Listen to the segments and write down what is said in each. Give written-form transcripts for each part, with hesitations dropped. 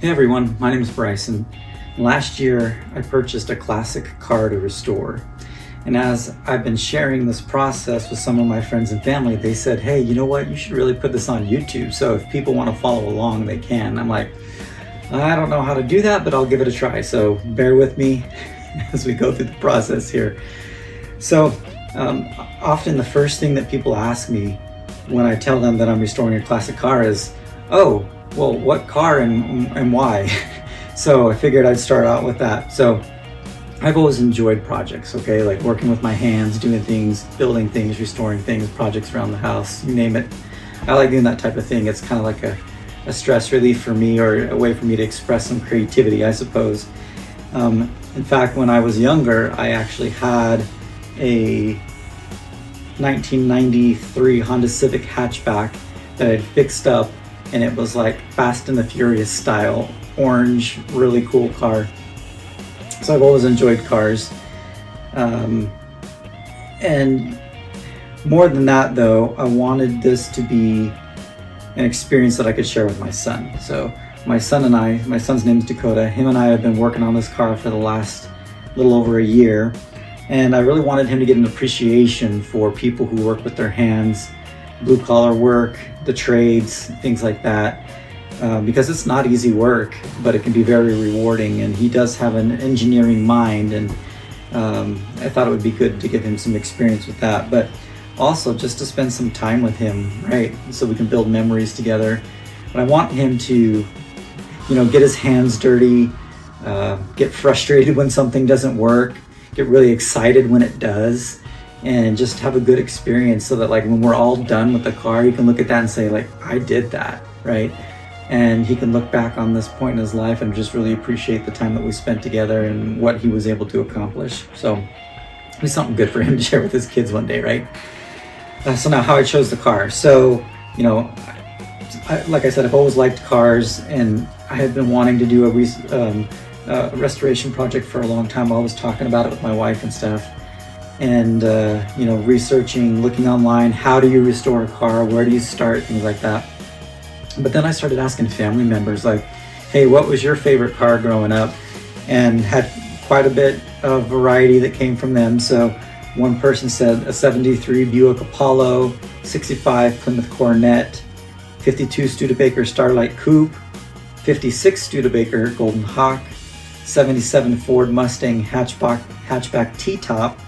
Hey everyone, my name is Bryson. Last year I purchased a classic car to restore. And as I've been sharing this process with some of my friends and family, they said, hey, you know what, you should really put this on YouTube. So if people want to follow along, they can. I'm like, I don't know how to do that, but I'll give it a try. So bear with me as we go through the process here. So often the first thing that people ask me when I tell them that I'm restoring a classic car is, oh, well, what car and why? So I figured I'd start out with that. So I've always enjoyed projects, okay? Like working with my hands, doing things, building things, restoring things, projects around the house, you name it. I like doing that type of thing. It's kind of like a stress relief for me, or a way for me to express some creativity, I suppose. In fact, when I was younger, I actually had a 1993 Honda Civic hatchback that I'd fixed up, and it was like Fast and the Furious style, orange, really cool car. So I've always enjoyed cars. And more than that though, I wanted this to be an experience that I could share with my son. So my son's name is Dakota. Him and I have been working on this car for the last little over a year. And I really wanted him to get an appreciation for people who work with their hands, blue collar work, the trades, things like that. Because it's not easy work, but it can be very rewarding, and he does have an engineering mind, and I thought it would be good to give him some experience with that, but also just to spend some time with him, right? So we can build memories together. But I want him to, get his hands dirty, get frustrated when something doesn't work, get really excited when it does, and just have a good experience, so that like when we're all done with the car, he can look at that and say like, I did that, right? And he can look back on this point in his life and just really appreciate the time that we spent together and what he was able to accomplish. So it's something good for him to share with his kids one day, right? So now how I chose the car. So, like I said, I've always liked cars, and I had been wanting to do a restoration project for a long time. I was talking about it with my wife and stuff, and researching, looking online, how do you restore a car, where do you start, things like that. But then I started asking family members like, hey, what was your favorite car growing up? And had quite a bit of variety that came from them. So one person said a 73 Buick Apollo, 65 Plymouth Coronet, 52 Studebaker Starlight Coupe, 56 Studebaker Golden Hawk, 77 Ford Mustang hatchback T-top,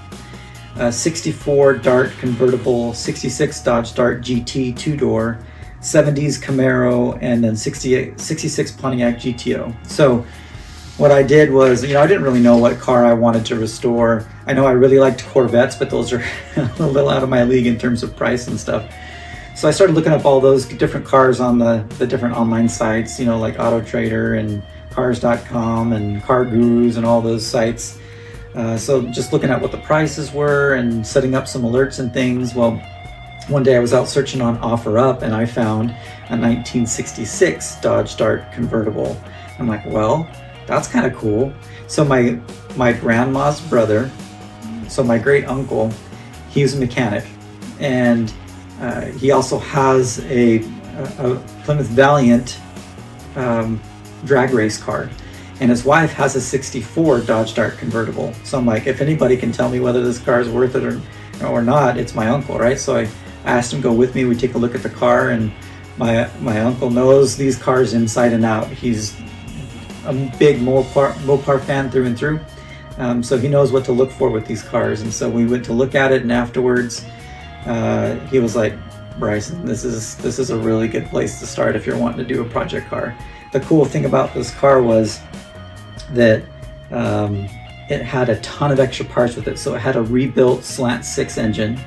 64 Dart convertible, 66 Dodge Dart GT two-door, 70s Camaro, and then 66 Pontiac GTO. So what I did was, I didn't really know what car I wanted to restore. I know I really liked Corvettes, but those are a little out of my league in terms of price and stuff. So I started looking up all those different cars on the different online sites, like Auto Trader and Cars.com and Car Gurus and all those sites. So just looking at what the prices were and setting up some alerts and things. Well, one day I was out searching on OfferUp, and I found a 1966 Dodge Dart convertible. I'm like, well, that's kind of cool. So my grandma's brother, so my great uncle, he's a mechanic, and he also has a Plymouth Valiant drag race car, and his wife has a 64 Dodge Dart convertible. So I'm like, if anybody can tell me whether this car is worth it or not, it's my uncle, right? So I asked him to go with me. We take a look at the car, and my uncle knows these cars inside and out. He's a big Mopar fan through and through, so he knows what to look for with these cars. And so we went to look at it, and afterwards he was like, Bryson, this is a really good place to start if you're wanting to do a project car. The cool thing about this car was that it had a ton of extra parts with it. So it had a rebuilt slant 6 engine.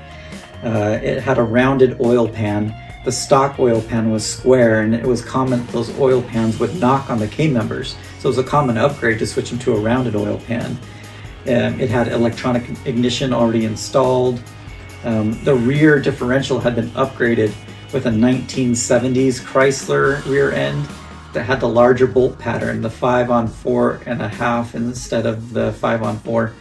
It had a rounded oil pan. The stock oil pan was square, and it was common those oil pans would knock on the K members. So it was a common upgrade to switch them to a rounded oil pan. It had electronic ignition already installed. The rear differential had been upgraded with a 1970s Chrysler rear end that had the larger bolt pattern, the 5-on-4.5 instead of the 5-on-4.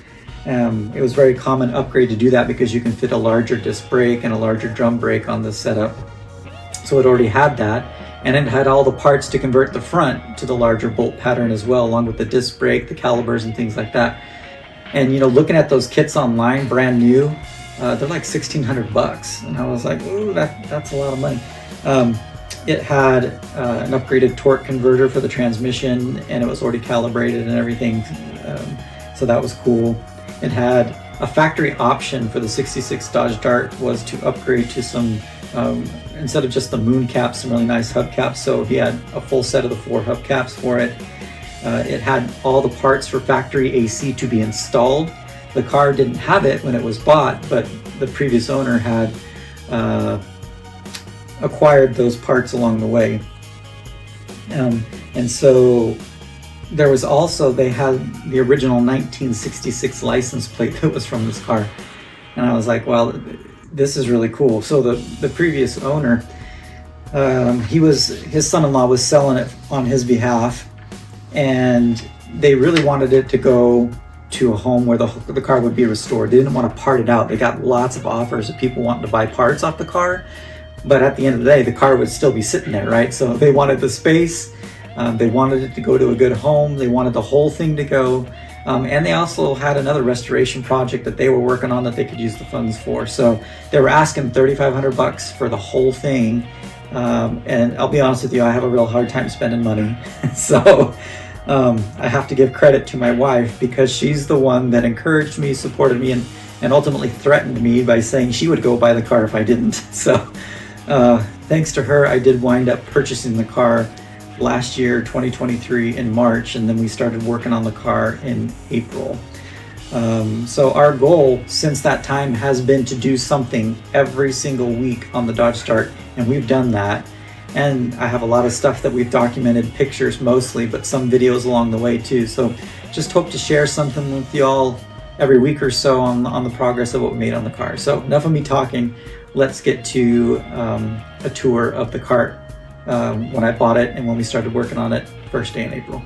It was very common upgrade to do that because you can fit a larger disc brake and a larger drum brake on this setup. So it already had that. and it had all the parts to convert the front to the larger bolt pattern as well, along with the disc brake, the calipers, and things like that. And looking at those kits online, brand new, they're like $1,600, and I was like, ooh, that's a lot of money. It had an upgraded torque converter for the transmission, and it was already calibrated and everything, so that was cool. It had a factory option for the 66 Dodge Dart was to upgrade to some, instead of just the moon caps, some really nice hubcaps, so he had a full set of the 4 hubcaps for it. It had all the parts for factory AC to be installed. The car didn't have it when it was bought, but the previous owner had acquired those parts along the way. And so there was also, they had the original 1966 license plate that was from this car. And I was like, well, this is really cool. So the previous owner, his son-in-law was selling it on his behalf, and they really wanted it to go to a home where the car would be restored. They didn't want to part it out. They got lots of offers of people wanting to buy parts off the car, but at the end of the day, the car would still be sitting there, right? So they wanted the space, they wanted it to go to a good home, they wanted the whole thing to go, and they also had another restoration project that they were working on that they could use the funds for. So they were asking $3,500 for the whole thing, and I'll be honest with you, I have a real hard time spending money. So I have to give credit to my wife, because she's the one that encouraged me, supported me, and ultimately threatened me by saying she would go buy the car if I didn't. So thanks to her, I did wind up purchasing the car last year, 2023, in March, and then we started working on the car in April. So our goal since that time has been to do something every single week on the Dodge Dart, and we've done that. And I have a lot of stuff that we've documented, pictures mostly, but some videos along the way too. So just hope to share something with y'all every week or so on the progress of what we made on the car. So enough of me talking. Let's get to a tour of the cart when I bought it and when we started working on it first day in April.